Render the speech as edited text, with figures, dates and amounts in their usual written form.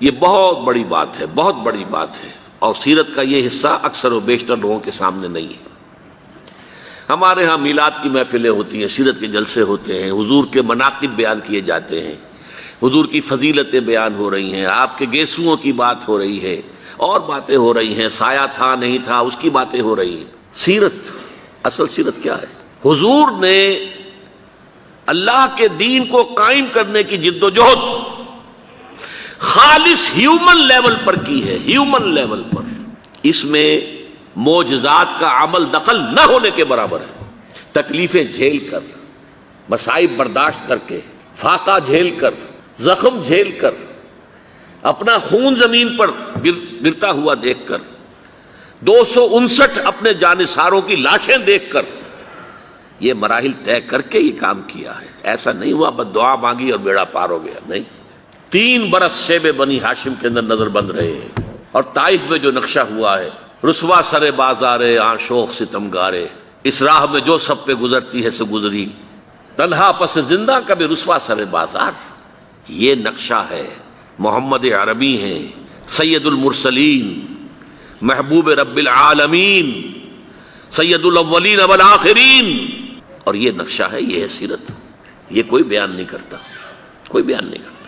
یہ بہت بڑی بات ہے، بہت بڑی بات ہے، اور سیرت کا یہ حصہ اکثر و بیشتر لوگوں کے سامنے نہیں ہے۔ ہمارے ہاں میلاد کی محفلیں ہوتی ہیں، سیرت کے جلسے ہوتے ہیں، حضور کے مناقب بیان کیے جاتے ہیں، حضور کی فضیلتیں بیان ہو رہی ہیں، آپ کے گیسوؤں کی بات ہو رہی ہے، اور باتیں ہو رہی ہیں، سایہ تھا نہیں تھا اس کی باتیں ہو رہی ہیں۔ سیرت، اصل سیرت کیا ہے؟ حضور نے اللہ کے دین کو قائم کرنے کی جد و جہد خالص ہیومن لیول پر کی ہے، ہیومن لیول پر۔ اس میں معجزات کا عمل دخل نہ ہونے کے برابر ہے۔ تکلیفیں جھیل کر، مصائب برداشت کر کے، فاقہ جھیل کر، زخم جھیل کر، اپنا خون زمین پر گرتا ہوا دیکھ کر، 259 اپنے جانثاروں کی لاشیں دیکھ کر، یہ مراحل طے کر کے یہ کام کیا ہے۔ ایسا نہیں ہوا بس دعا مانگی اور بیڑا پار ہو گیا، نہیں۔ 3 برس شیب بنی ہاشم کے اندر نظر بند رہے ہیں، اور طائف میں جو نقشہ ہوا ہے، رسوا سر بازارے آشوق ستمگارے، اس راہ میں جو سب پہ گزرتی ہے سو گزری، تنہا پس زندہ کبھی رسوا سر بازار۔ یہ نقشہ ہے، محمد عربی ہیں، سید المرسلین، محبوب رب العالمین، سید الاولین والآخرین، اور یہ نقشہ ہے، یہ ہے سیرت۔ یہ کوئی بیان نہیں کرتا، کوئی بیان نہیں کرتا۔